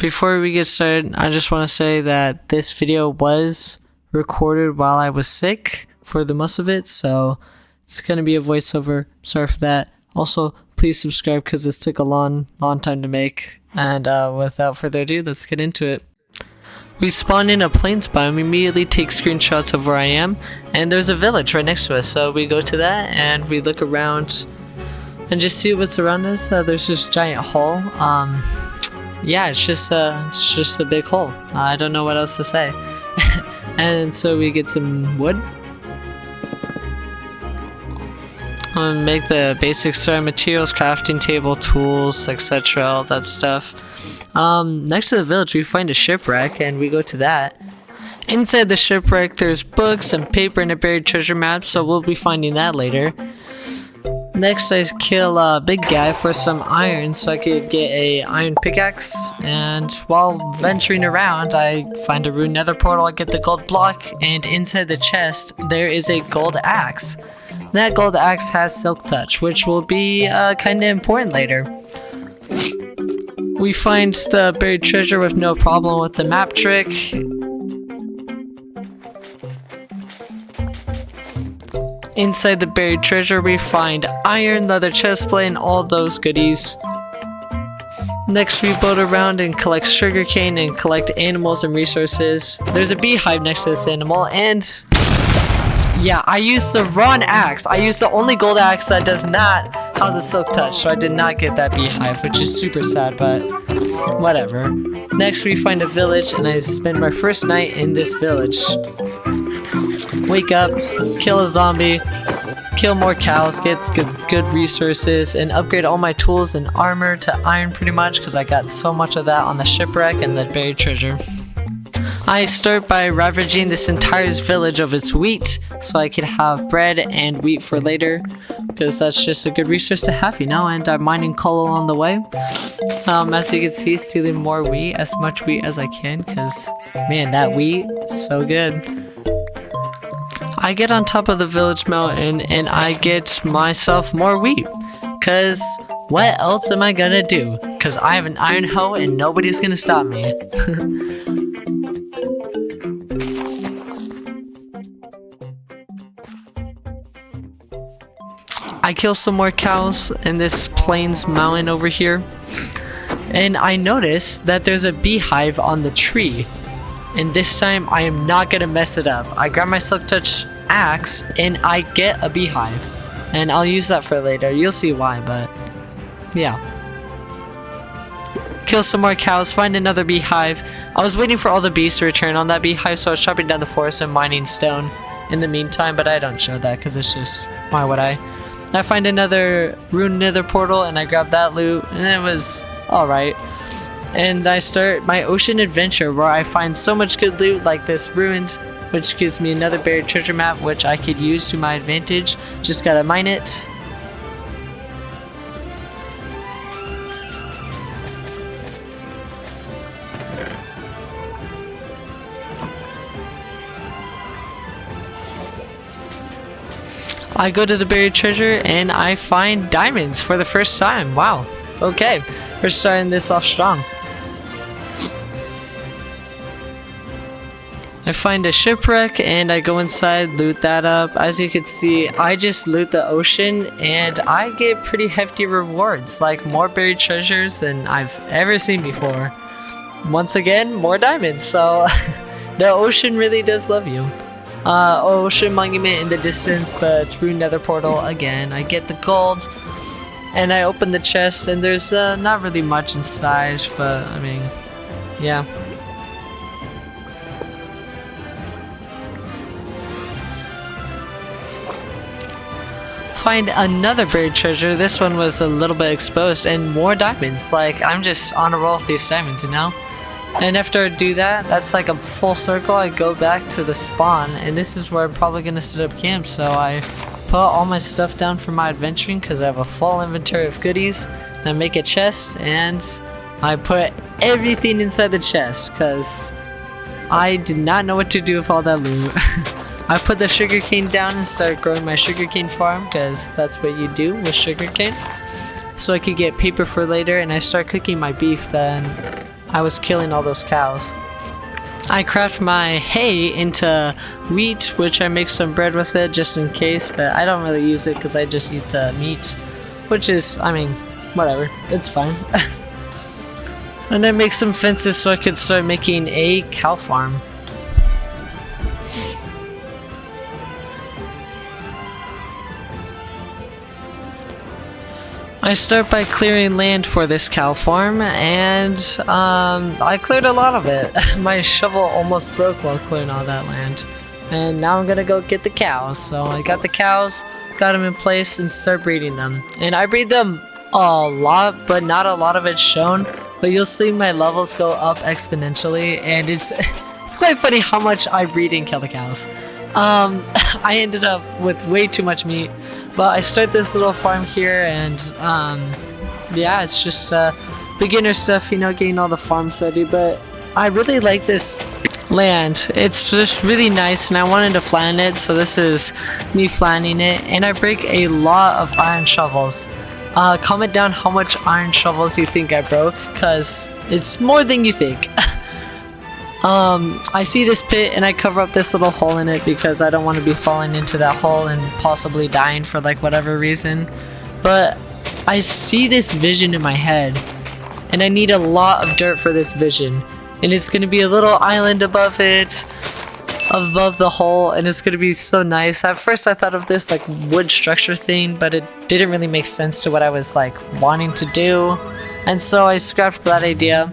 Before we get started, I just want to say that this video was recorded while I was sick for the most of it, so it's going to be a voiceover. Sorry for that. Also, please subscribe because this took a long time to make. And without further ado, let's get into it. We spawn in a plains biome, immediately take screenshots of where I am, and there's a village right next to us. So we go to that and we look around and just see what's around us. There's this giant hole. Yeah, it's just a big hole. I don't know what else to say. And so we get some wood. Make the basic starting materials, crafting table, tools, etc. All that stuff. Next to the village, we find a shipwreck, and we go to that. Inside the shipwreck, there's books and paper and a buried treasure map, so we'll be finding that later. Next, I kill a big guy for some iron so I could get a iron pickaxe. And while venturing around, I find a ruined nether portal. I get the gold block, and inside the chest, there is a gold axe. That gold axe has silk touch, which will be kind of important later. We find the buried treasure with no problem with the map trick. Inside the buried treasure, we find iron, leather chestplate, and all those goodies. Next, we boat around and collect sugarcane and collect animals and resources. There's a beehive next to this animal, and yeah, I used the wrong axe. I used the only gold axe that does not have the silk touch, so I did not get that beehive, which is super sad, but whatever. Next, we find a village, and I spend my first night in this village. Wake up, kill a zombie, kill more cows, get good resources, and upgrade all my tools and armor to iron pretty much, because I got so much of that on the shipwreck and the buried treasure. I start by ravaging this entire village of its wheat, so I could have bread and wheat for later, because that's just a good resource to have, you know, and I'm mining coal along the way. As you can see, stealing more wheat, as much wheat as I can, because, man, that wheat is so good. I get on top of the village mountain, and I get myself more wheat, because what else am I gonna do? Because I have an iron hoe, and nobody's gonna stop me. I kill some more cows in this plains mountain over here, and I notice that there's a beehive on the tree, and this time I am not gonna mess it up. I grab my silk touch axe and I get a beehive, and I'll use that for later. You'll see why, but yeah. Kill some more cows, find another beehive. I was waiting for all the bees to return on that beehive, so I was chopping down the forest and mining stone in the meantime, but I don't show that because it's just, why would I? I find another ruined nether portal, and I grab that loot, and it was alright. And I start my ocean adventure, where I find so much good loot like this ruined, which gives me another buried treasure map, which I could use to my advantage. Just gotta mine it. I go to the buried treasure and I find diamonds for the first time. Wow. Okay, we're starting this off strong. I find a shipwreck and I go inside, loot that up. As you can see, I just loot the ocean and I get pretty hefty rewards, like more buried treasures than I've ever seen before. Once again, more diamonds, so the ocean really does love you. Ocean monument in the distance, but ruined nether portal again. I get the gold and I open the chest, and there's not really much inside, but I mean, yeah. Find another buried treasure. This one was a little bit exposed, and more diamonds. Like, I'm just on a roll with these diamonds, you know? And after I do that, that's like a full circle. I go back to the spawn, and this is where I'm probably gonna set up camp. So I put all my stuff down for my adventuring, because I have a full inventory of goodies. And I make a chest, and I put everything inside the chest, because I did not know what to do with all that loot. I put the sugarcane down and start growing my sugarcane farm, because that's what you do with sugarcane. So I could get paper for later, and I start cooking my beef then. I was killing all those cows. I craft my hay into wheat, which I make some bread with it just in case, but I don't really use it because I just eat the meat, which is, I mean, whatever, it's fine. And I make some fences so I could start making a cow farm. I start by clearing land for this cow farm, and I cleared a lot of it. My shovel almost broke while clearing all that land. And now I'm gonna go get the cows. So I got the cows, got them in place, and start breeding them. And I breed them a lot, but not a lot of it's shown. But you'll see my levels go up exponentially, and it's quite funny how much I breed and kill the cows. I ended up with way too much meat. But I start this little farm here, and yeah, it's just beginner stuff, you know, getting all the farms ready. But I really like this land. It's just really nice, and I wanted to flatten it, so this is me flattening it. And I break a lot of iron shovels. Comment down how much iron shovels you think I broke, because it's more than you think. I see this pit and I cover up this little hole in it because I don't want to be falling into that hole and possibly dying for like whatever reason. But I see this vision in my head, and I need a lot of dirt for this vision. And it's going to be a little island above it, above the hole, and it's going to be so nice. At first I thought of this like wood structure thing, but it didn't really make sense to what I was like wanting to do. And so I scrapped that idea.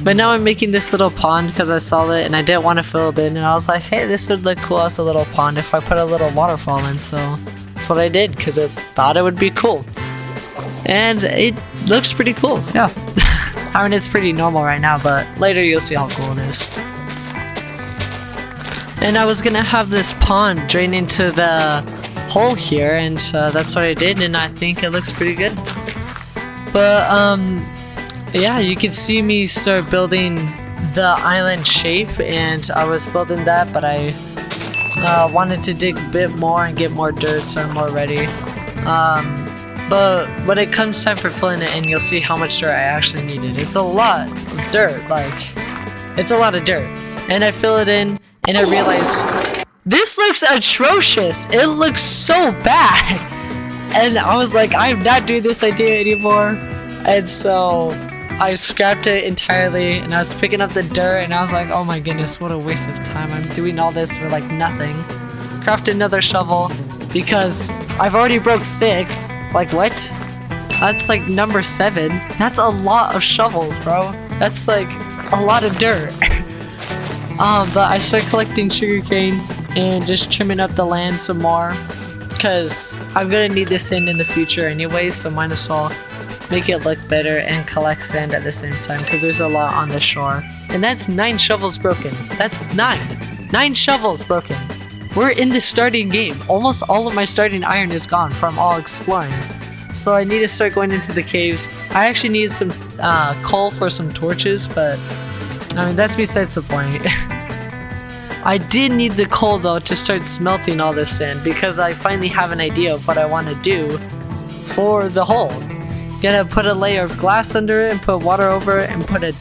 But now I'm making this little pond because I saw it and I didn't want to fill it in, and I was like, hey, this would look cool as a little pond if I put a little waterfall in, so that's what I did because I thought it would be cool. And it looks pretty cool, yeah. I mean, it's pretty normal right now, but later you'll see how cool it is. And I was gonna have this pond drain into the hole here, and that's what I did, and I think it looks pretty good. But yeah, you can see me start building the island shape, and I was building that, but I wanted to dig a bit more and get more dirt so I'm more ready. But when it comes time for filling it in, you'll see how much dirt I actually needed. It's a lot of dirt, like, it's a lot of dirt. And I fill it in, and I realized, this looks atrocious! It looks so bad! And I was like, I'm not doing this idea anymore. And so I scrapped it entirely, and I was picking up the dirt, and I was like, oh my goodness, what a waste of time. I'm doing all this for like nothing. Craft another shovel, because I've already broke 6. Like, what? That's like number 7. That's a lot of shovels, bro. That's like a lot of dirt. But I started collecting sugarcane and just trimming up the land some more, because I'm gonna need this sand in the future anyway, so might as well make it look better and collect sand at the same time, because there's a lot on the shore. And that's 9 shovels broken. That's 9. 9 shovels broken. We're in the starting game. Almost all of my starting iron is gone from all exploring. So I need to start going into the caves. I actually need some coal for some torches, but I mean, that's besides the point. I did need the coal though to start smelting all this sand, because I finally have an idea of what I want to do for the hole. Gonna put a layer of glass under it and put water over it and put a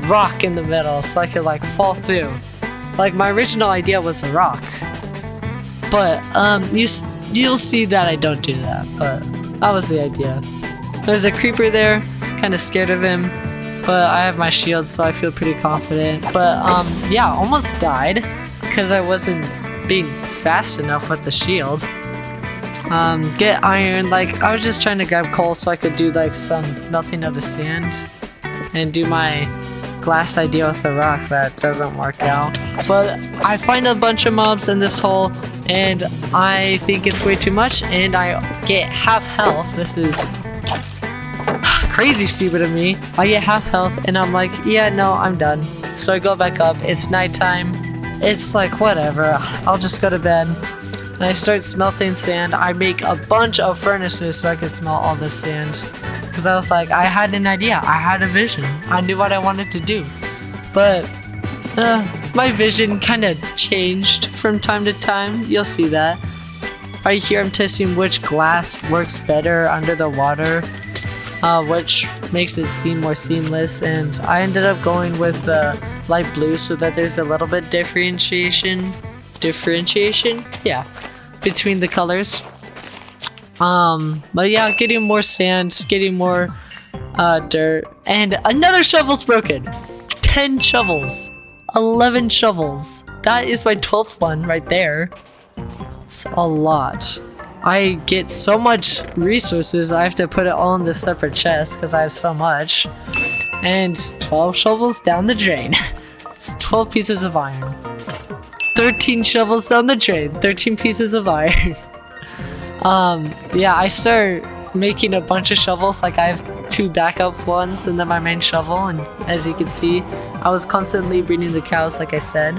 rock in the middle so I could like fall through. Like, my original idea was a rock, but you'll see that I don't do that, but that was the idea. There's a creeper there, kind of scared of him, but I have my shield, so I feel pretty confident. But yeah, almost died because I wasn't being fast enough with the shield. Get iron, like, I was just trying to grab coal so I could do like some smelting of the sand and do my glass idea with the rock. That doesn't work out. But I find a bunch of mobs in this hole, and I think it's way too much, and I get half health. This is crazy stupid of me. I get half health, and I'm like, yeah, no, I'm done. So I go back up. It's nighttime. It's like, whatever, I'll just go to bed. And I start smelting sand. I make a bunch of furnaces so I can smelt all this sand, because I was like, I had an idea, I had a vision, I knew what I wanted to do. But my vision kind of changed from time to time. You'll see that. Right here I'm testing which glass works better under the water. which makes it seem more seamless, and I ended up going with light blue so that there's a little bit differentiation, yeah, between the colors. But yeah, getting more sand, getting more dirt, and another shovel's broken. 10 shovels, 11 shovels. That is my 12th one right there. It's a lot. I get so much resources, I have to put it all in this separate chest because I have so much. And 12 shovels down the drain. It's 12 pieces of iron. 13 shovels down the drain, 13 pieces of iron. Yeah, I start making a bunch of shovels. Like, I have 2 backup ones and then my main shovel, and as you can see, I was constantly breeding the cows, like I said,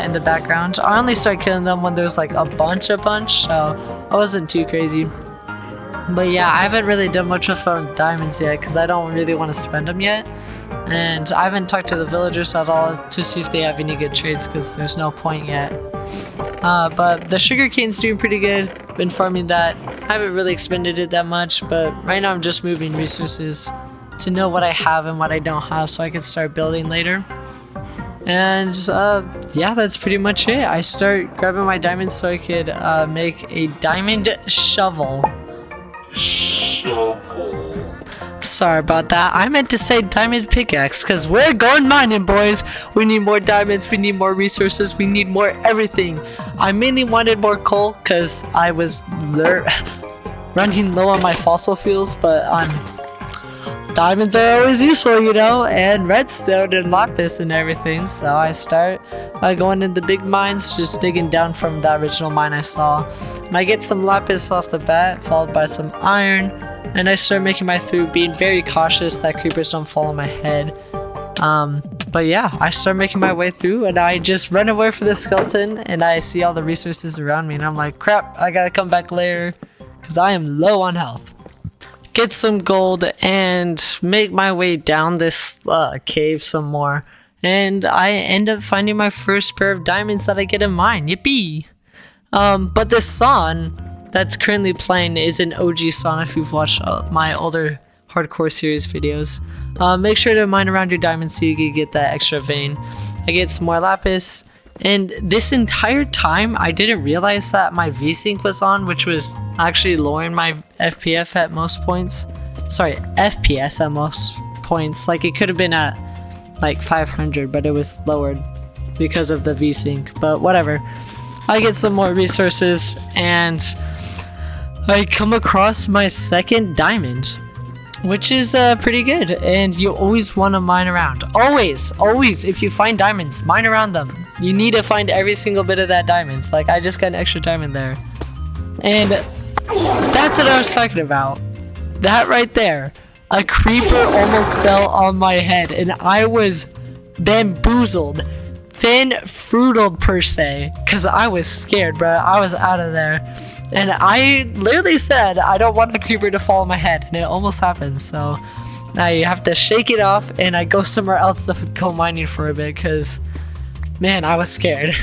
in the background. I only start killing them when there's like a bunch, so I wasn't too crazy. But yeah, I haven't really done much with diamonds yet because I don't really want to spend them yet. And I haven't talked to the villagers at all to see if they have any good trades because there's no point yet. But the sugarcane's doing pretty good. Been farming that. I haven't really expended it that much, but right now I'm just moving resources to know what I have and what I don't have so I can start building later. And yeah, that's pretty much it. I start grabbing my diamonds so I could make a diamond shovel. Sorry about that. I meant to say diamond pickaxe because we're going mining, boys. We need more diamonds, we need more resources, we need more everything. I mainly wanted more coal because I was running low on my fossil fuels, but diamonds are always useful, you know, and redstone and lapis and everything. So I start going into big mines, just digging down from the original mine I saw. And I get some lapis off the bat, followed by some iron. And I start making my way through, being very cautious that creepers don't fall on my head. But yeah, I start making my way through, and I just run away from the skeleton, and I see all the resources around me, and I'm like, crap, I gotta come back later, because I am low on health. Get some gold, and make my way down this cave some more. And I end up finding my first pair of diamonds that I get in mine. Yippee! But this song that's currently playing is an OG song if you've watched my older hardcore series videos. Make sure to mine around your diamonds so you can get that extra vein. I get some more lapis, and this entire time I didn't realize that my VSync was on, which was actually lowering my FPS at most points. Sorry, FPS at most points. Like, it could have been at like 500, but it was lowered because of the VSync, but whatever. I get some more resources, and I come across my second diamond, which is pretty good. And you always want to mine around. Always, if you find diamonds, mine around them. You need to find every single bit of that diamond. Like, I just got an extra diamond there. And that's what I was talking about. That right there. A creeper almost fell on my head, and I was bamboozled. Fruitled per se, because I was scared, bro. I was out of there, and I literally said I don't want a creeper to fall on my head, and it almost happened. So now you have to shake it off, and I go somewhere else to go mining for a bit, because man, I was scared.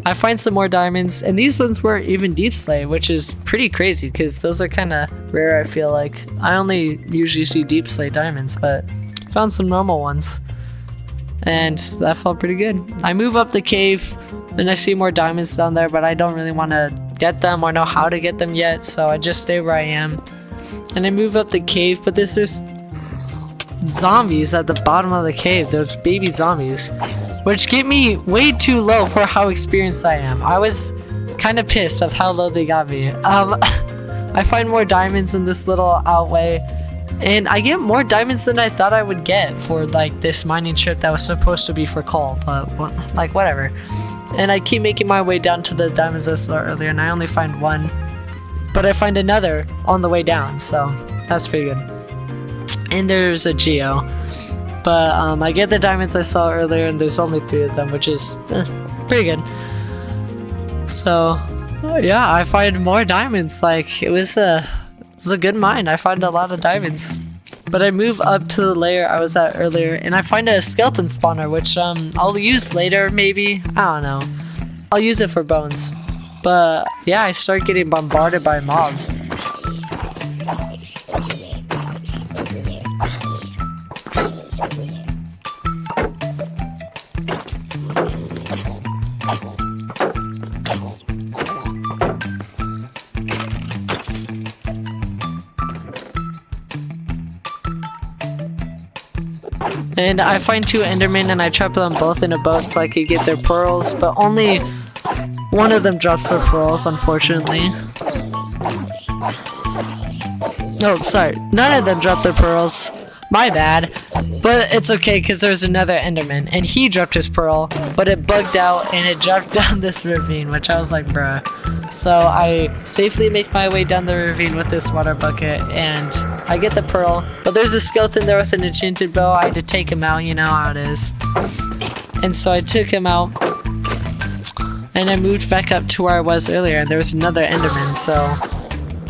I find some more diamonds, and these ones were even deep slate, which is pretty crazy because those are kind of rare. I feel like I only usually see deep slate diamonds, but found some normal ones. And that felt pretty good. I move up the cave, and I see more diamonds down there, but I don't really want to get them or know how to get them yet, so I just stay where I am. And I move up the cave, but there's zombies at the bottom of the cave. There's baby zombies, which get me way too low for how experienced I am. I was kind of pissed of how low they got me. I find more diamonds in this little outway, and I get more diamonds than I thought I would get for like this mining trip that was supposed to be for coal, but like whatever. And I keep making my way down to the diamonds I saw earlier, and I only find one, but I find another on the way down, so that's pretty good. And there's a geo, but I get the diamonds I saw earlier, and there's only 3 of them, which is pretty good. So yeah, I find more diamonds. Like, it was a good mine. I find a lot of diamonds. But I move up to the layer I was at earlier, and I find a skeleton spawner, which I'll use later maybe. I don't know. I'll use it for bones. But yeah, I start getting bombarded by mobs. And I find 2 endermen and I trap them both in a boat so I could get their pearls, but only one of them drops their pearls, unfortunately. Oh, sorry. None of them dropped their pearls. My bad. But it's okay because there's another enderman and he dropped his pearl, but it bugged out and it dropped down this ravine, which I was like, bruh. So I safely make my way down the ravine with this water bucket and I get the pearl, but there's a skeleton there with an enchanted bow. I had to take him out, you know how it is. And so I took him out and I moved back up to where I was earlier and there was another enderman, so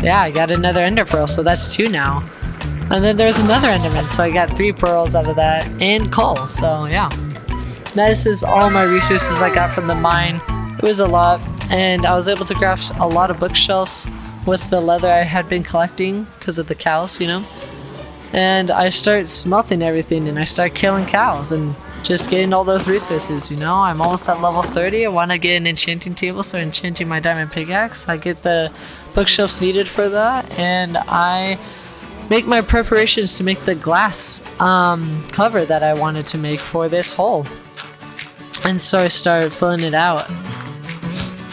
yeah, I got another ender pearl, so that's 2 now. And then there's another enderman, so I got 3 pearls out of that and coal, so yeah. This is all my resources I got from the mine. It was a lot, and I was able to craft a lot of bookshelves with the leather I had been collecting because of the cows, you know. And I start smelting everything and I start killing cows and just getting all those resources, you know. I'm almost at level 30. I want to get an enchanting table, so enchanting my diamond pickaxe. I get the bookshelves needed for that, and I make my preparations to make the glass cover that I wanted to make for this hole. And so I started filling it out.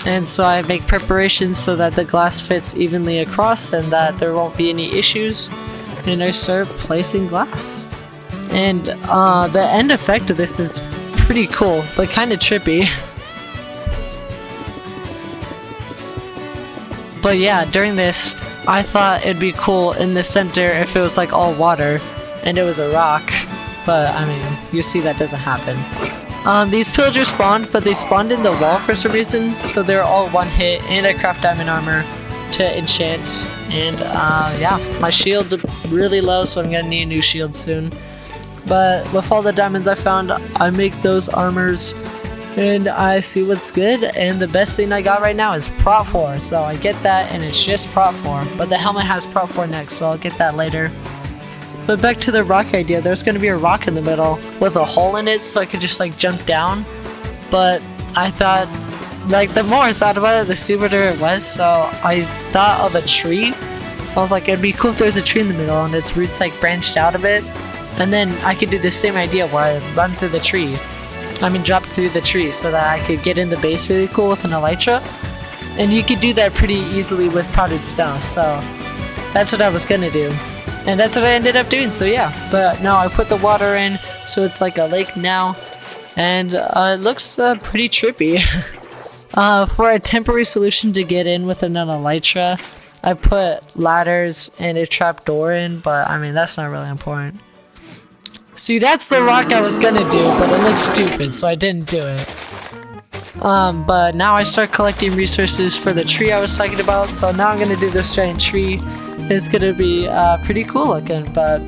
And so I make preparations so that the glass fits evenly across and that there won't be any issues. And I start placing glass. And the end effect of this is pretty cool, but kind of trippy. But yeah, during this, I thought it'd be cool in the center if it was like all water and it was a rock. But I mean, you see that doesn't happen. These pillagers spawned, but they spawned in the wall for some reason, so they're all one hit, and I craft diamond armor to enchant. And yeah, my shield's really low, so I'm gonna need a new shield soon. But with all the diamonds I found, I make those armors and I see what's good, and the best thing I got right now is Prot 4, so I get that and it's just Prot 4, but the helmet has Prot 4 next, so I'll get that later. But back to the rock idea, there's going to be a rock in the middle with a hole in it so I could just like jump down, but I thought, like the more I thought about it, the stupider it was, so I thought of a tree. I was like, it'd be cool if there's a tree in the middle and its roots like branched out of it, and then I could do the same idea where I run through the tree. Drop through the tree so that I could get in the base really cool with an elytra. And you could do that pretty easily with powdered snow, so that's what I was gonna do. And that's what I ended up doing, so yeah. But now I put the water in, so it's like a lake now. And it looks pretty trippy. For a temporary solution to get in with an elytra, I put ladders and a trap door in, but I mean, that's not really important. See, that's the rock I was gonna do, but it looks stupid, so I didn't do it. But now I start collecting resources for the tree I was talking about, so now I'm gonna do this giant tree. It's gonna be pretty cool looking, but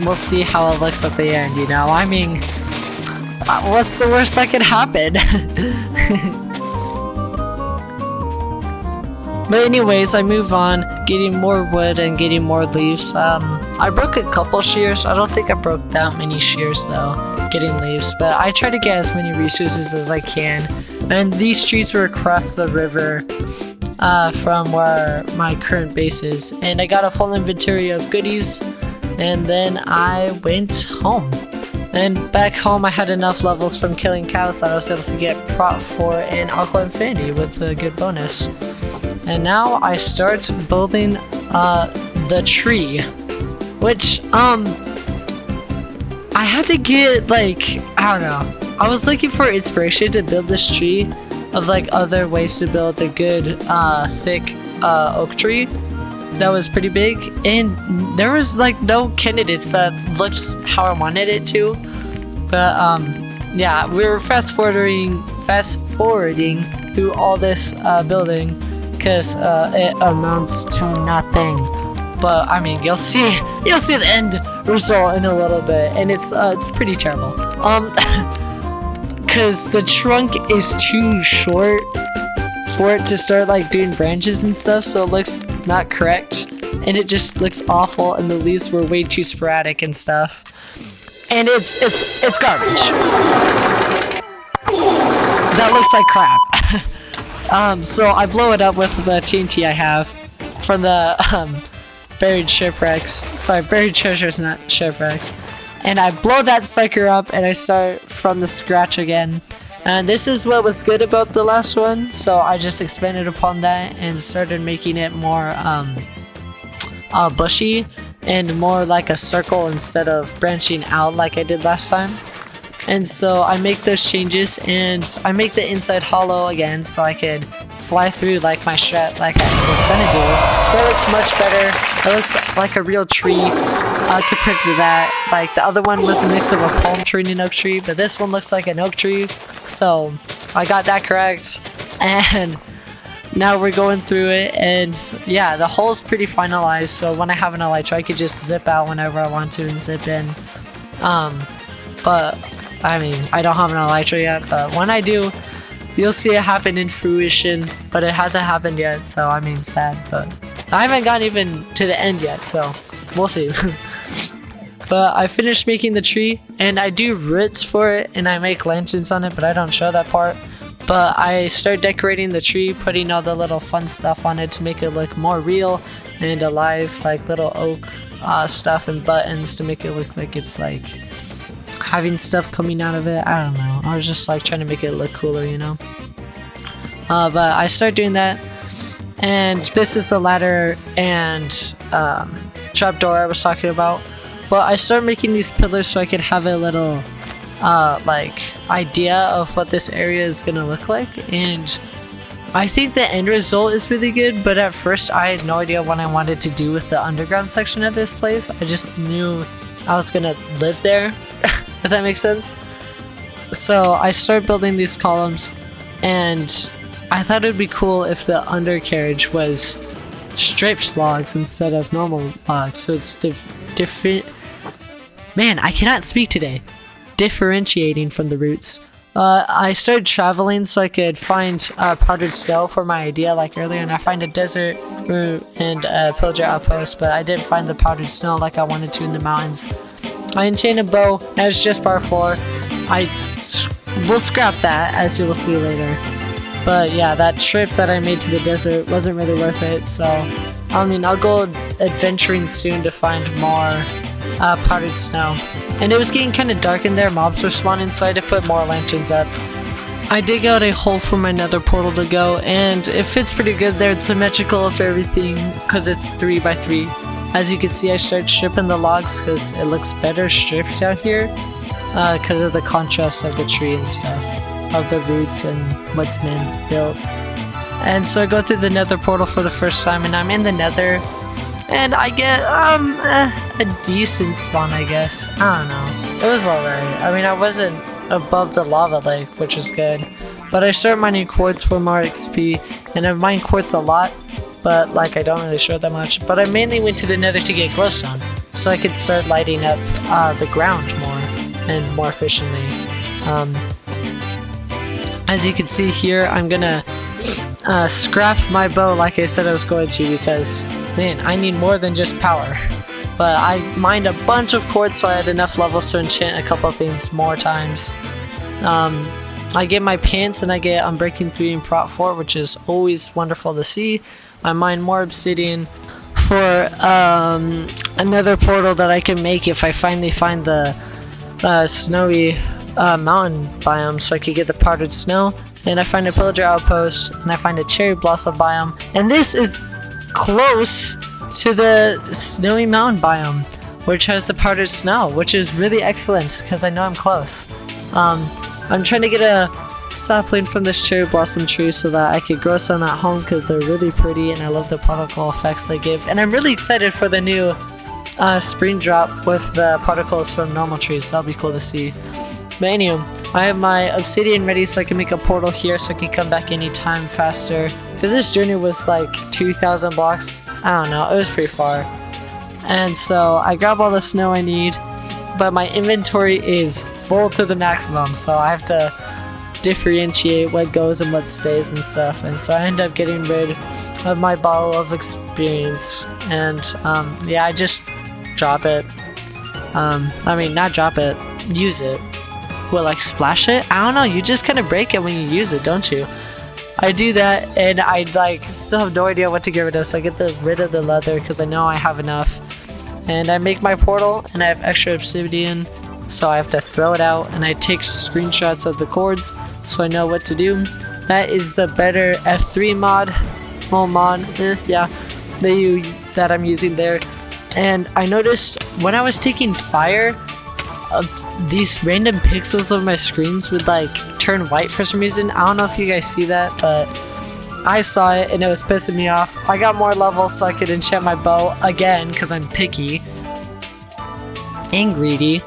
we'll see how it looks at the end, you know? I mean, what's the worst that could happen? But anyways, I move on, getting more wood and getting more leaves. I broke a couple shears. I don't think I broke that many shears though, getting leaves. But I try to get as many resources as I can. And these trees were across the river from where my current base is. And I got a full inventory of goodies. And then I went home. And back home I had enough levels from killing cows that I was able to get Prot 4 and Aqua Infinity with a good bonus. And now I start building the tree, which I had to get like, I don't know, I was looking for inspiration to build this tree of like other ways to build a good thick oak tree that was pretty big, and there was like no candidates that looked how I wanted it to. But yeah, we were fast forwarding through all this building because it amounts to nothing. But I mean, you'll see the end result in a little bit, and it's pretty terrible. Because the trunk is too short for it to start like doing branches and stuff, so it looks not correct, and it just looks awful, and the leaves were way too sporadic and stuff, and it's garbage. That looks like crap. So I blow it up with the TNT I have from the buried shipwrecks. Sorry, buried treasures, not shipwrecks. and I blow that sucker up and I start from the scratch again. And this is what was good about the last one, so I just expanded upon that and started making it more bushy and more like a circle instead of branching out like I did last time. And so I make those changes, and I make the inside hollow again so I could fly through like my strat like I was gonna do. It looks much better. It looks like a real tree compared to that. Like the other one was a mix of a palm tree and an oak tree, but this one looks like an oak tree. So I got that correct, and now we're going through it, and yeah, the hull's pretty finalized, so when I have an elytra I could just zip out whenever I want to and zip in. But I mean, I don't have an elytra yet, but when I do, you'll see it happen in fruition, but it hasn't happened yet, so I mean, sad, but I haven't gotten even to the end yet, so we'll see. But I finished making the tree, and I do roots for it, and I make lanterns on it, but I don't show that part. But I start decorating the tree, putting all the little fun stuff on it to make it look more real and alive, like little oak stuff and buttons to make it look like it's like having stuff coming out of it. I don't know. I was just like trying to make it look cooler, you know? But I start doing that, and this is the ladder and trapdoor I was talking about. But I start making these pillars so I could have a little like idea of what this area is gonna look like, and I think the end result is really good. But at first I had no idea what I wanted to do with the underground section of this place. I just knew I was gonna live there, if that makes sense. So I started building these columns, and I thought it would be cool if the undercarriage was striped logs instead of normal logs, so it's different. Man, I cannot speak today. Differentiating from the roots. I started traveling so I could find powdered snow for my idea like earlier, and I find a desert route and a pillager outpost, but I didn't find the powdered snow like I wanted to in the mountains. I enchanted a bow, and it's just par 4. We'll scrap that, as you will see later. But yeah, that trip that I made to the desert wasn't really worth it, so I mean, I'll go adventuring soon to find more powdered snow. And it was getting kind of dark in there, mobs were spawning, so I had to put more lanterns up. I dig out a hole for my nether portal to go, and it fits pretty good there. It's symmetrical of everything because it's 3 by 3. As you can see, I start stripping the logs because it looks better stripped out here because of the contrast of the tree and stuff, of the roots and what's been built. And so I go through the nether portal for the first time, and I'm in the nether, and I get a decent spawn, I guess. I don't know. It was alright. I mean, I wasn't above the lava lake, which is good. But I start mining quartz for more XP, and I mine quartz a lot, but like I don't really show that much. But I mainly went to the nether to get glowstone, so I could start lighting up the ground more and more efficiently. As you can see here, I'm gonna scrap my bow like I said I was going to, because man, I need more than just power. But I mined a bunch of quartz, so I had enough levels to enchant a couple of things more times. I get my pants, and I get Unbreaking 3 and Prot 4, which is always wonderful to see. I mine more obsidian for another portal that I can make if I finally find the snowy mountain biome, so I could get the powdered snow. And I find a pillager outpost, and I find a cherry blossom biome. And this is close to the snowy mountain biome, which has the powdered snow, which is really excellent because I know I'm close. I'm trying to get a sapling from this cherry blossom tree so that I could grow some at home because they're really pretty, and I love the particle effects they give. And I'm really excited for the new spring drop with the particles from normal trees. That'll be cool to see. But anyway, I have my obsidian ready so I can make a portal here so I can come back anytime faster. Because this journey was like 2,000 blocks. I don't know, it was pretty far. And so I grab all the snow I need, but my inventory is full to the maximum, so I have to differentiate what goes and what stays and stuff. And so I end up getting rid of my bottle of experience, and yeah, I just drop it. I mean, not drop it, use it. Well, like splash it? I don't know, you just kind of break it when you use it, don't you? I do that, and I like still have no idea what to get rid of, so I get rid of the leather because I know I have enough. And I make my portal, and I have extra obsidian, so I have to throw it out, and I take screenshots of the cords so I know what to do. That is the better F3 mod, yeah, that I'm using there. And I noticed when I was taking fire, these random pixels of my screens would like turn white for some reason. I don't know if you guys see that, but I saw it and it was pissing me off. I got more levels so I could enchant my bow again because I'm picky and greedy.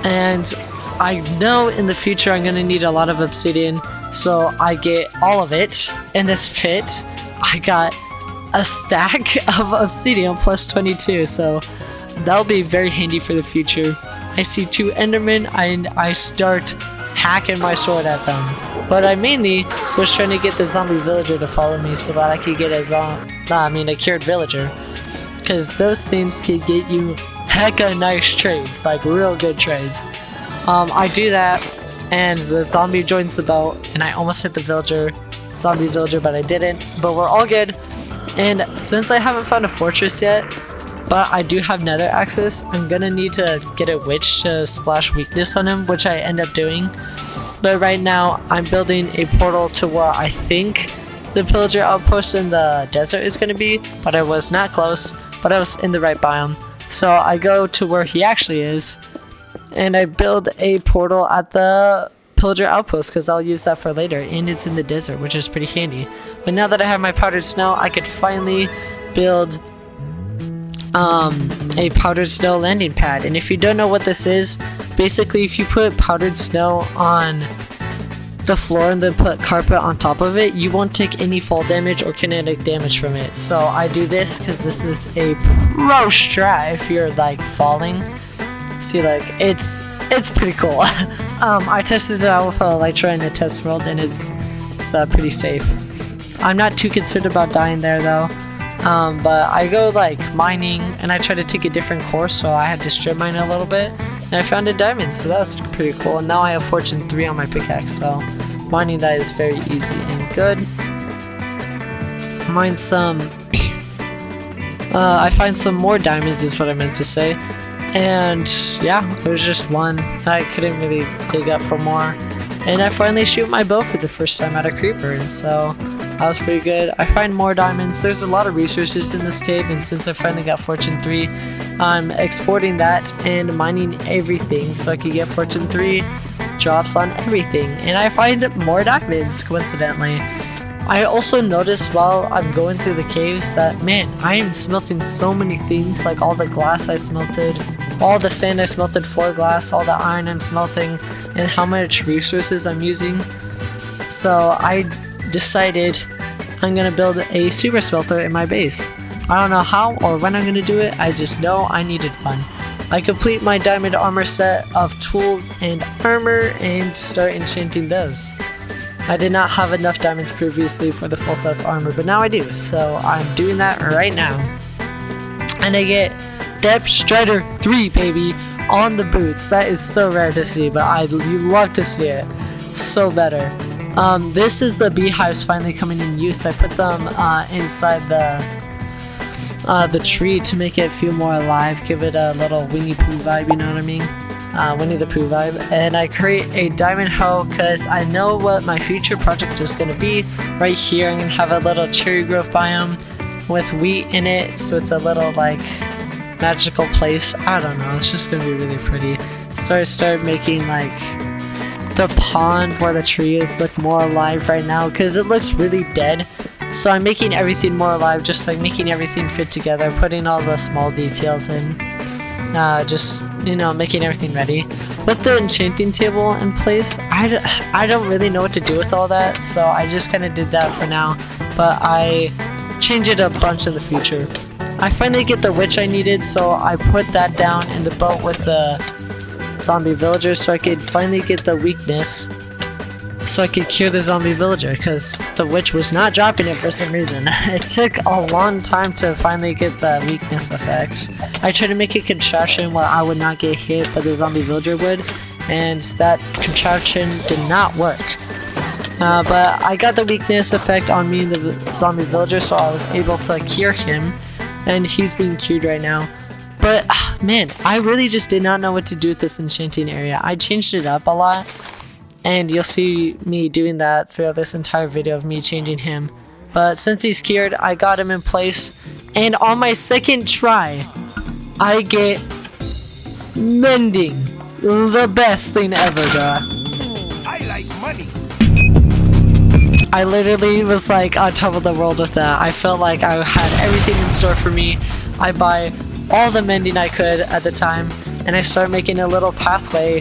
And I know in the future I'm gonna need a lot of obsidian, so I get all of it in this pit. I got a stack of obsidian plus 22, so that'll be very handy for the future. I see 2 endermen and I start hacking my sword at them. But I mainly was trying to get the zombie villager to follow me so that I could get a cured villager. Because those things can get you hecka nice trades, like real good trades. I do that and the zombie joins the boat and I almost hit the zombie villager, but I didn't. But we're all good. And since I haven't found a fortress yet, but I do have nether access, I'm gonna need to get a witch to splash weakness on him, which I end up doing. But right now, I'm building a portal to where I think the pillager outpost in the desert is gonna be, but I was not close, but I was in the right biome. So I go to where he actually is, and I build a portal at the pillager outpost because I'll use that for later, and it's in the desert, which is pretty handy. But now that I have my powdered snow, I could finally build a powdered snow landing pad. And if you don't know what this is, basically if you put powdered snow on the floor and then put carpet on top of it, you won't take any fall damage or kinetic damage from it. So I do this because this is a pro strat if you're like falling. See, like it's pretty cool. I tested it out with a Elytra in a test world and it's pretty safe. I'm not too concerned about dying there though. But I go like mining and I try to take a different course, so I had to strip mine a little bit and I found a diamond, so that was pretty cool. And now I have fortune 3 on my pickaxe, so mining that is very easy and good. Mine some I find some more diamonds is what I meant to say. And yeah, it was just one. I couldn't really dig up for more. And I finally shoot my bow for the first time at a creeper, and so that was pretty good. I find more diamonds. There's a lot of resources in this cave, and since I finally got Fortune 3, I'm exporting that and mining everything so I could get Fortune 3 drops on everything. And I find more diamonds, coincidentally. I also noticed while I'm going through the caves that, man, I am smelting so many things, like all the glass I smelted, all the sand I smelted for glass, all the iron I'm smelting, and how much resources I'm using. So I decided I'm gonna build a super smelter in my base. I don't know how or when I'm gonna do it, I just know I needed one. I complete my diamond armor set of tools and armor and start enchanting those. I did not have enough diamonds previously for the full set of armor, but now I do, so I'm doing that right now. And I get Depth Strider 3, baby, on the boots. That is so rare to see, but you love to see it. So better. This is the beehives finally coming in use. I put them inside the tree to make it feel more alive, give it a little Winnie Pooh vibe, you know what I mean? Winnie the Pooh vibe. And I create a diamond hoe because I know what my future project is going to be. Right here I'm going to have a little cherry grove biome with wheat in it, so it's a little like magical place. I don't know, it's just going to be really pretty. Start making like the pond where the tree is look more alive right now because it looks really dead. So I'm making everything more alive, just like making everything fit together, putting all the small details in. Just, you know, making everything ready. With the enchanting table in place, I don't really know what to do with all that, so I just kind of did that for now, but I change it a bunch in the future. I finally get the witch I needed, so I put that down in the boat with the zombie villager so I could finally get the weakness so I could cure the zombie villager, because the witch was not dropping it for some reason. It took a long time to finally get the weakness effect. I tried to make a contraption where I would not get hit but the zombie villager would, and that contraption did not work. But I got the weakness effect on me and the zombie villager, so I was able to cure him, and he's being cured right now. But man, I really just did not know what to do with this enchanting area. I changed it up a lot, and you'll see me doing that throughout this entire video of me changing him. But since he's cured, I got him in place, and on my second try, I get mending. The best thing ever, bruh. I like money. I literally was like on top of the world with that. I felt like I had everything in store for me. I buy all the mending I could at the time, and I started making a little pathway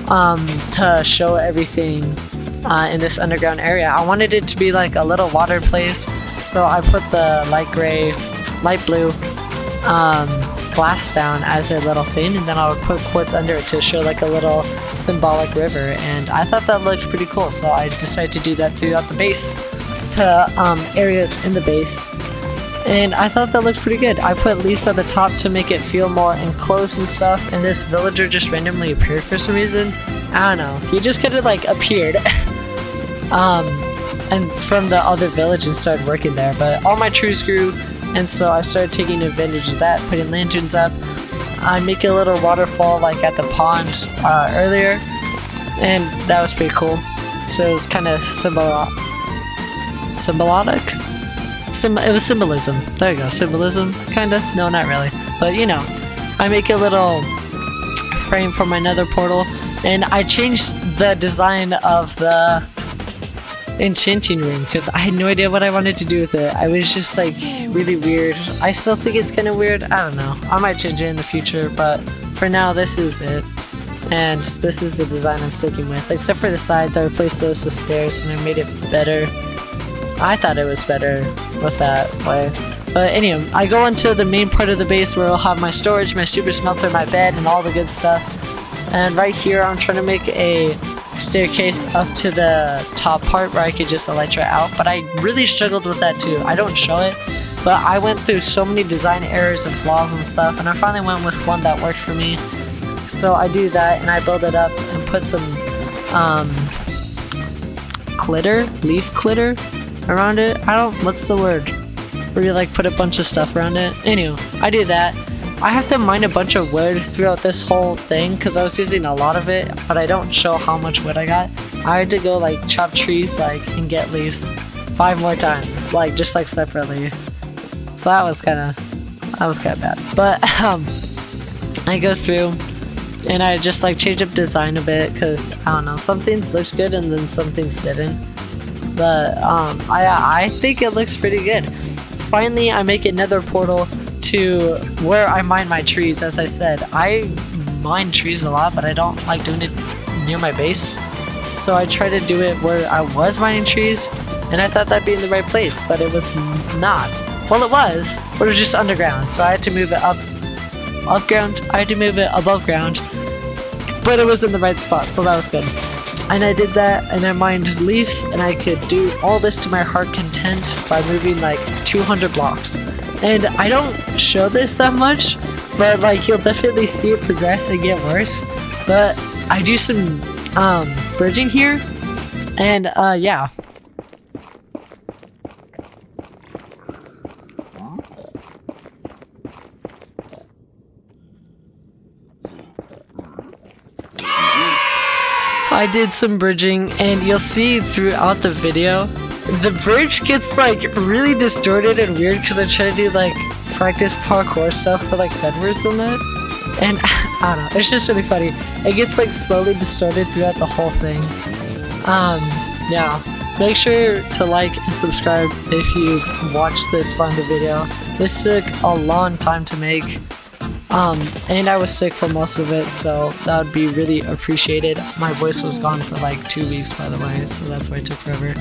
to show everything in this underground area. I wanted it to be like a little water place, so I put the light blue glass down as a little thing, and then I would put quartz under it to show like a little symbolic river, and I thought that looked pretty cool, so I decided to do that throughout the base to areas in the base, and I thought that looked pretty good. I put leaves at the top to make it feel more enclosed and stuff, and this villager just randomly appeared for some reason. I don't know, he just kind of like appeared and from the other village and started working there, but all my trees grew, and so I started taking advantage of that, putting lanterns up. I make a little waterfall like at the pond earlier, and that was pretty cool. So it was kind of symbolic. It was symbolism. There you go, symbolism, kinda. No, not really, but you know, I make a little frame for my nether portal, and I changed the design of the enchanting room because I had no idea what I wanted to do with it. I was just like really weird. I still think it's kind of weird. I don't know. I might change it in the future, but for now this is it. And this is the design I'm sticking with. Except for the sides, I replaced those with stairs and I made it better. I thought it was better with that way. But anyway, I go into the main part of the base where I'll have my storage, my super smelter, my bed, and all the good stuff. And right here I'm trying to make a staircase up to the top part where I could just elytra out, but I really struggled with that too. I don't show it, but I went through so many design errors and flaws and stuff, and I finally went with one that worked for me. So I do that, and I build it up and put some leaf glitter around it. What's the word? Where you like put a bunch of stuff around it. Anyway, I do that. I have to mine a bunch of wood throughout this whole thing because I was using a lot of it, but I don't show how much wood I got. I had to go like chop trees and get leaves 5 more times, just separately. So that was kind of bad. But I go through and I just change up design a bit because I don't know, some things looked good and then some things didn't. But I think it looks pretty good. Finally, I make a nether portal to where I mine my trees. As I said, I mine trees a lot, but I don't like doing it near my base. So I try to do it where I was mining trees, and I thought that'd be in the right place, but it was not. Well, it was, but it was just underground, so I had to move it up ground. I had to move it above ground, but it was in the right spot, so that was good. And I did that, and I mined leaves, and I could do all this to my heart content by moving 200 blocks. And I don't show this that much, but you'll definitely see it progress and get worse. But I do some bridging here, and yeah. I did some bridging, and you'll see throughout the video, the bridge gets really distorted and weird because I try to do practice parkour stuff for bedwars and that, and I don't know, it's just really funny. It gets slowly distorted throughout the whole thing. Yeah, make sure to like and subscribe if you've watched this far in the video. This took a long time to make. And I was sick for most of it, so that would be really appreciated. My voice was gone for 2 weeks, by the way, so that's why it took forever.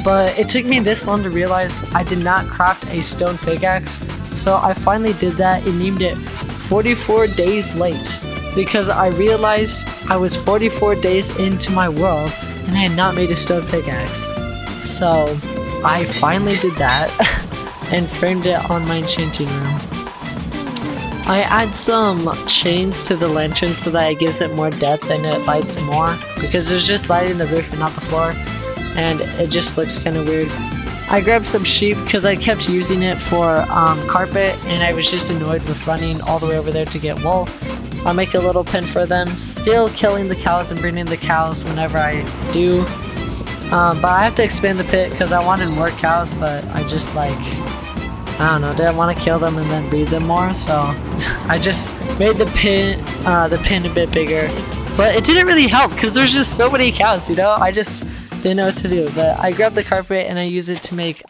But it took me this long to realize I did not craft a stone pickaxe, so I finally did that and named it 44 Days Late, because I realized I was 44 days into my world and I had not made a stone pickaxe. So I finally did that and framed it on my enchanting room. I add some chains to the lantern so that it gives it more depth and it lights more, because there's just light in the roof and not the floor, and it just looks kind of weird. I grabbed some sheep because I kept using it for carpet, and I was just annoyed with running all the way over there to get wool. I'll make a little pen for them, still killing the cows and breeding the cows whenever I do. But I have to expand the pit because I wanted more cows, but I just like, I don't know, didn't want to kill them and then breed them more, so I just made the pen a bit bigger. But it didn't really help because there's just so many cows, you know? I just didn't know what to do. But I grabbed the carpet and I use it to make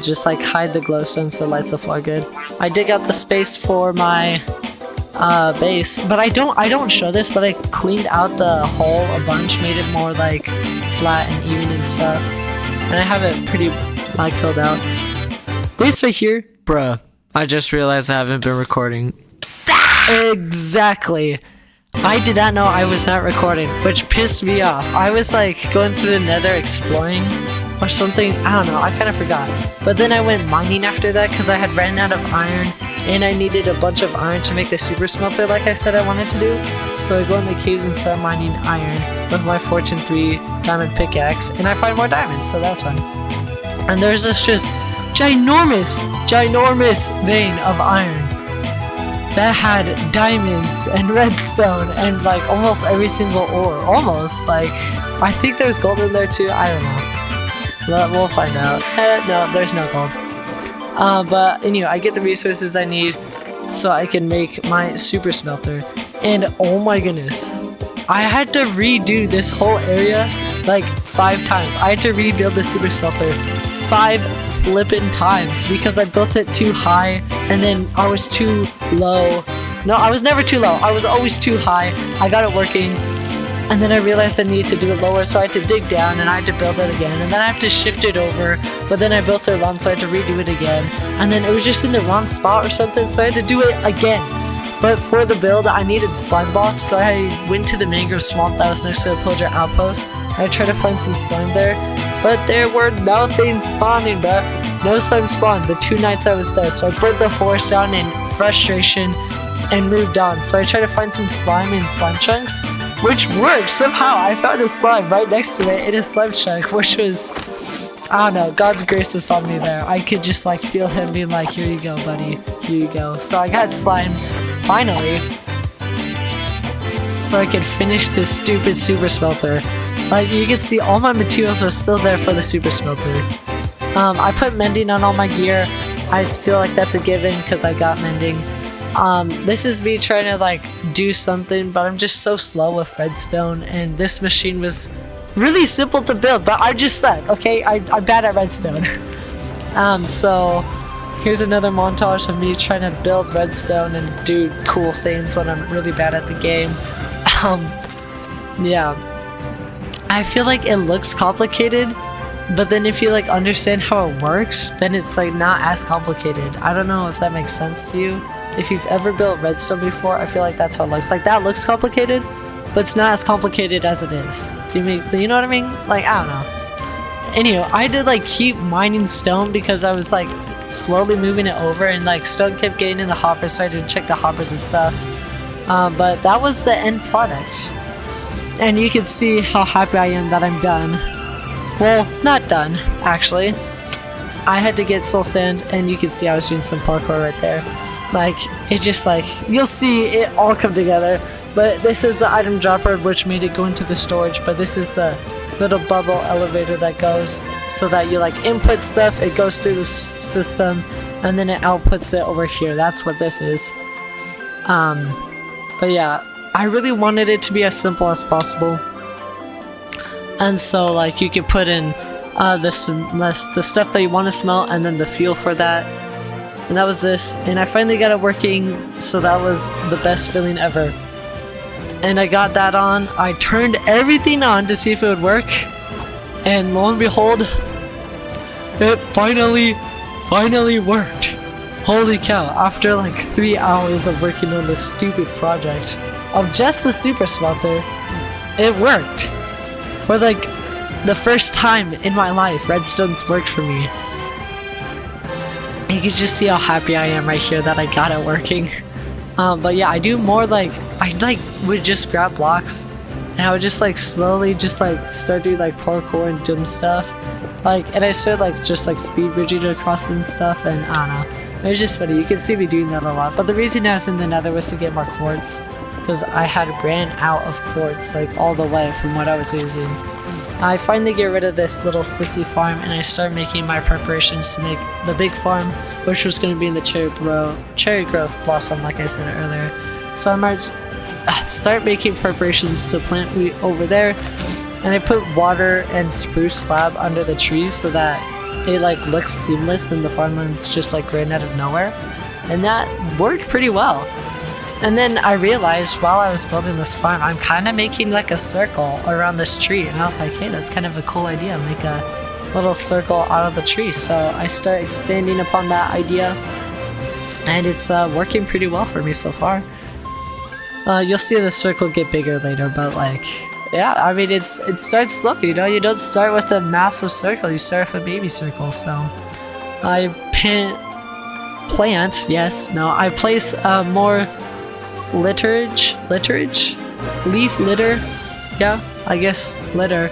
just like hide the glowstone so it lights the floor good. I dig out the space for my base, but I don't show this, but I cleaned out the hole a bunch, made it more like flat and even and stuff, and I have it pretty like filled out. This right here, bruh, I just realized I haven't been recording. Exactly, I did not know I was not recording, which pissed me off. I was like going through the Nether exploring or something, I don't know, I kind of forgot. But then I went mining after that because I had ran out of iron and I needed a bunch of iron to make the super smelter like I said I wanted to do. So I go in the caves and start mining iron with my Fortune 3 diamond pickaxe, and I find more diamonds, so that's fun. And there's this just ginormous vein of iron that had diamonds and redstone and like almost every single ore. Almost, like, I think there's gold in there too, I don't know. We'll find out. No, there's no gold. But anyway, I get the resources I need so I can make my super smelter. And oh my goodness, I had to redo this whole area like 5 times. I had to rebuild the super smelter 5 flippin' times because I built it too high and then I was too low. No, I was never too low. I was always too high. I got it working. And then I realized I needed to do it lower, so I had to dig down and I had to build it again. And then I have to shift it over, but then I built it wrong, so I had to redo it again. And then it was just in the wrong spot or something, so I had to do it again. But for the build, I needed slime blocks, so I went to the mangrove swamp that was next to the pillager outpost. I tried to find some slime there, but there were nothing spawning, bruh. No slime spawned the 2 nights I was there, so I burnt the forest down in frustration and moved on. So I tried to find some slime in slime chunks, which worked somehow. I found a slime right next to it in a slime chunk, which was, I don't know, God's grace was on me there. I could just like feel him being like, here you go, buddy, here you go. So I got slime, finally, so I could finish this stupid super smelter. Like, you can see all my materials are still there for the super smelter. I put mending on all my gear. I feel like that's a given because I got mending. This is me trying to like do something, but I'm just so slow with redstone, and this machine was really simple to build, but I just suck, okay? I'm bad at redstone. So here's another montage of me trying to build redstone and do cool things when I'm really bad at the game. Yeah, I feel like it looks complicated, but then if you like understand how it works, then it's like not as complicated. I don't know if that makes sense to you. If you've ever built redstone before, I feel like that's how it looks. Like, that looks complicated, but it's not as complicated as it is. You know what I mean? Like, I don't know. Anyway, I had to like keep mining stone because I was like slowly moving it over, and like stone kept getting in the hoppers, so I had to check the hoppers and stuff. But that was the end product. And you can see how happy I am that I'm done. Well, not done, actually. I had to get soul sand, and you can see I was doing some parkour right there. Like, it just like, you'll see it all come together. But this is the item dropper, which made it go into the storage, but this is the little bubble elevator that goes so that you like input stuff, it goes through the system, and then it outputs it over here. That's what this is. But yeah, I really wanted it to be as simple as possible. And so like you could put in the stuff that you want to smelt, and then the fuel for that. And that was this, and I finally got it working, so that was the best feeling ever. And I got that on, I turned everything on to see if it would work, and lo and behold, it finally worked. Holy cow, after like 3 hours of working on this stupid project of just the super smelter, it worked. For like the first time in my life, redstone's worked for me. You can just see how happy I am right here that I got it working. But yeah, I do more like, I would just grab blocks and I would just like slowly just like start doing like parkour and dumb stuff. Like, and I started like just like speed bridging across and stuff, and I don't know. It was just funny. You can see me doing that a lot. But the reason I was in the Nether was to get more quartz, because I had ran out of quartz like all the way from what I was using. I finally get rid of this little sissy farm, and I start making my preparations to make the big farm, which was going to be in the cherry growth blossom, like I said earlier. So I might start making preparations to plant wheat over there, and I put water and spruce slab under the trees so that it like looks seamless and the farmland's just like ran out of nowhere, and that worked pretty well. And then I realized while I was building this farm, I'm kind of making like a circle around this tree, and I was like, hey, that's kind of a cool idea, make a little circle out of the tree. So I start expanding upon that idea, and it's working pretty well for me so far. You'll see the circle get bigger later, but like, yeah, I mean, it starts slow, you know? You don't start with a massive circle, you start with a baby circle. So I I place more leaf litter, yeah, I guess litter,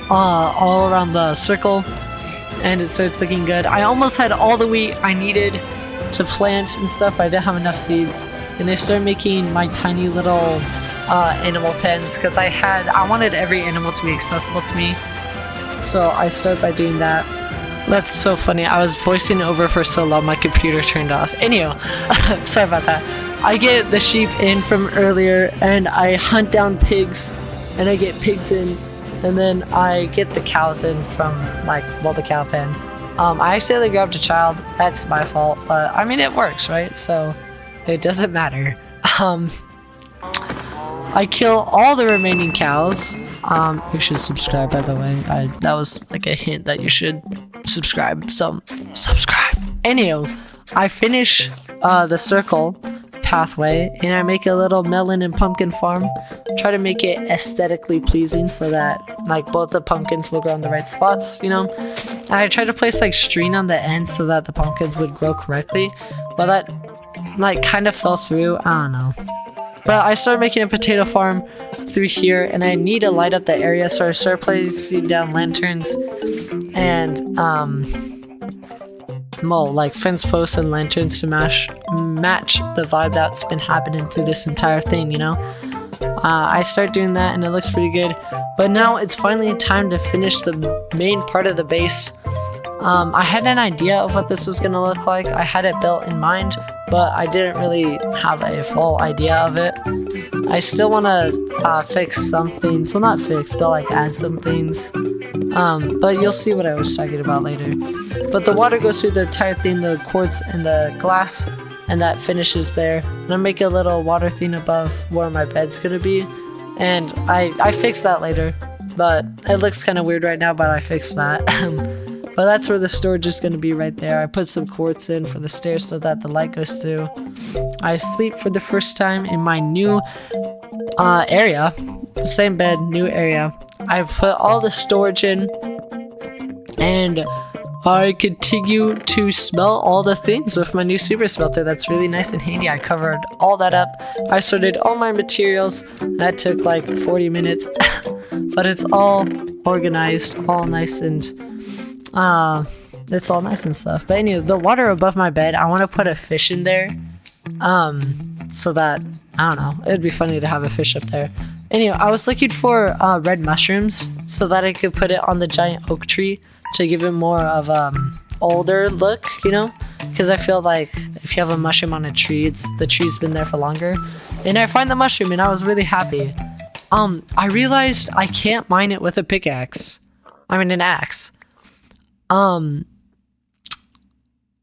all around the circle, and it starts looking good. I almost had all the wheat I needed to plant and stuff, but I didn't have enough seeds, and I started making my tiny little animal pens, because I wanted every animal to be accessible to me, so I started by doing that. That's so funny, I was voicing over for so long my computer turned off. Anyhow, sorry about that. I get the sheep in from earlier, and I hunt down pigs, and I get pigs in, and then I get the cows in from the cow pen. I accidentally grabbed a child, that's my fault, but I mean it works, right? So it doesn't matter. I kill all the remaining cows. You should subscribe, by the way. That was like a hint that you should subscribe, so subscribe. Anywho, I finish the circle pathway, and I make a little melon and pumpkin farm. Try to make it aesthetically pleasing so that like both the pumpkins will grow in the right spots, you know. And I try to place like string on the end so that the pumpkins would grow correctly, but that like kind of fell through, I don't know. But I started making a potato farm through here, and I need to light up the area, so I started placing down lanterns and like fence posts and lanterns to match the vibe that's been happening through this entire thing, you know. I start doing that, and it looks pretty good. But now it's finally time to finish the main part of the base. I had an idea of what this was gonna look like. I had it built in mind, but I didn't really have a full idea of it. I still want to fix some things. Well, not fix, but like add some things. But you'll see what I was talking about later. But the water goes through the entire thing, the quartz and the glass, and that finishes there. And I make a little water thing above where my bed's gonna be, and I fix that later. But it looks kind of weird right now, but I fixed that. But that's where the storage is going to be, right there. I put some quartz in for the stairs so that the light goes through. I sleep for the first time in my new area. Same bed, new area. I put all the storage in, and I continue to smell all the things with my new super smelter. That's really nice and handy. I covered all that up. I sorted all my materials. That took like 40 minutes. But it's all organized, all nice and it's all nice and stuff. But anyway, the water above my bed, I want to put a fish in there, so that, I don't know, it'd be funny to have a fish up there. Anyway, I was looking for red mushrooms so that I could put it on the giant oak tree to give it more of older look, you know, because I feel like if you have a mushroom on a tree, the tree's been there for longer. And I find the mushroom, and I was really happy. I realized I can't mine it with a pickaxe. I mean, an axe.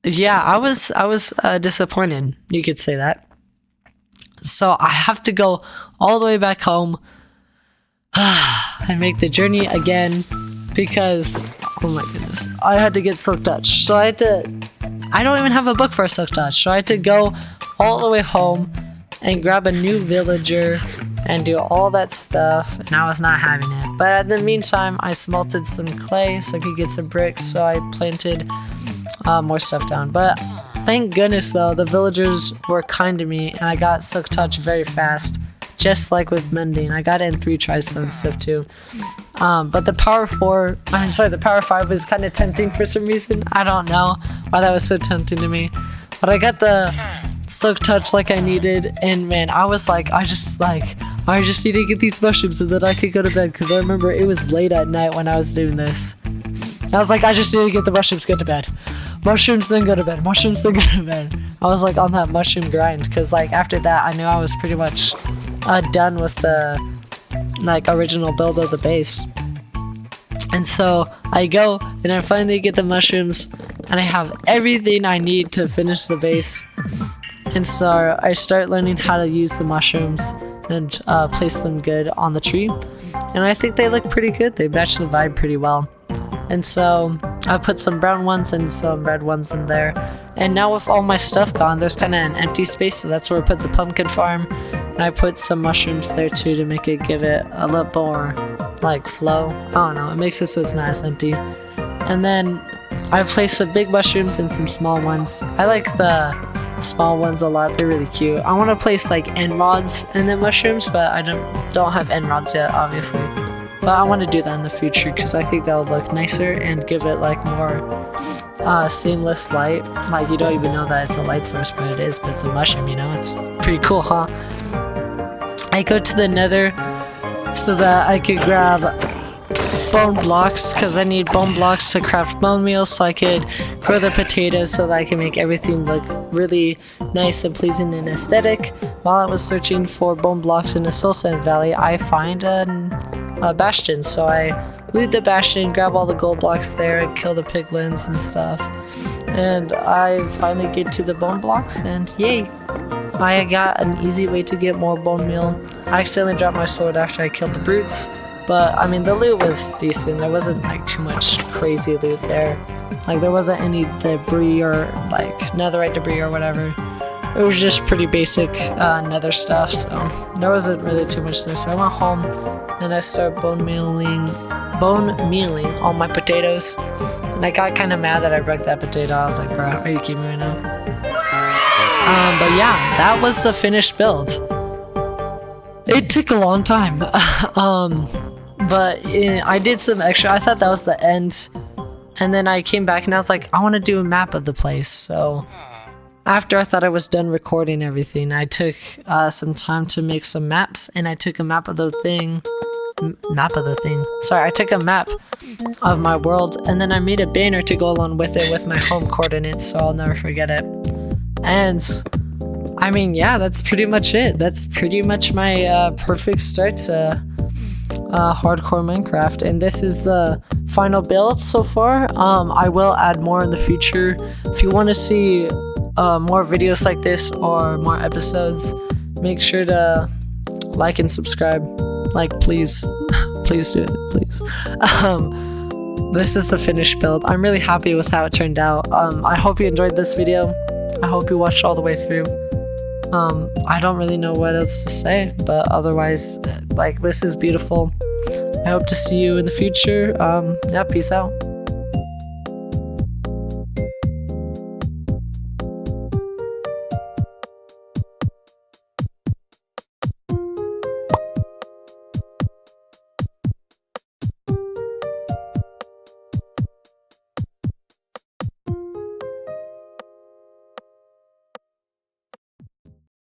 Yeah, I was disappointed, you could say that. So I have to go all the way back home and make the journey again, because, oh my goodness, I had to get silk touch. So I don't even have a book for silk touch, so I had to go all the way home and grab a new villager and do all that stuff, and I was not having it. But in the meantime, I smelted some clay so I could get some bricks, so I planted more stuff down. But thank goodness though, the villagers were kind to me, and I got silk touch very fast. just like with mending. I got it in 3 tries and stuff too. But the power 5 was kind of tempting for some reason. I don't know why that was so tempting to me. But I got the silk touch like I needed, and man, I was like, I just need to get these mushrooms so that I could go to bed, because I remember it was late at night when I was doing this. I was like, I just need to get the mushrooms, get to bed. Mushrooms, then go to bed. Mushrooms, then go to bed. I was like on that mushroom grind, because like after that I knew I was pretty much done with the like original build of the base. And so I go and I finally get the mushrooms, and I have everything I need to finish the base. And so I start learning how to use the mushrooms and place them good on the tree. And I think they look pretty good. They match the vibe pretty well. And so I put some brown ones and some red ones in there. And now with all my stuff gone, there's kind of an empty space. So that's where I put the pumpkin farm. And I put some mushrooms there too to make it, give it a little more like flow. I don't know. It makes it so it's not as empty. And then I placed some big mushrooms and some small ones. I like the small ones a lot. They're really cute. I want to place like end rods and then mushrooms, but I don't have end rods yet, obviously. But I want to do that in the future because I think that would look nicer and give it like more seamless light. Like you don't even know that it's a light source, but it is. But it's a mushroom, you know. It's pretty cool, huh? I go to the Nether so that I could grab bone blocks, because I need bone blocks to craft bone meal, so I could grow the potatoes so that I can make everything look really nice and pleasing and aesthetic. While I was searching for bone blocks in the Soul Sand Valley, I find a bastion, so I loot the bastion, grab all the gold blocks there, and kill the piglins and stuff. And I finally get to the bone blocks, and yay! I got an easy way to get more bone meal. I accidentally dropped my sword after I killed the brutes. But, I mean, the loot was decent. There wasn't, like, too much crazy loot there. Like, there wasn't any debris or, like, netherite debris or whatever. It was just pretty basic nether stuff, so there wasn't really too much there. So I went home, and I started bone mealing all my potatoes. And I got kind of mad that I broke that potato. I was like, bro, are you kidding me right now? But yeah, that was the finished build. It took a long time. But I did some extra. I thought that was the end, and then I came back and I was like, I want to do a map of the place. So after I thought I was done recording everything, I took some time to make some maps, and I took a map of the thing. Sorry, I took a map of my world, and then I made a banner to go along with it with my home coordinates, so I'll never forget it. And I mean, yeah, that's pretty much it. That's pretty much my perfect start to hardcore Minecraft, and this is the final build so far. I will add more in the future. If you want to see more videos like this or more episodes, make sure to like and subscribe. Like, please please do it, please. This is the finished build. I'm really happy with how it turned out. I hope you enjoyed this video. I hope you watched all the way through. I don't really know what else to say, but otherwise, like, this is beautiful. I hope to see you in the future. Yeah, peace out.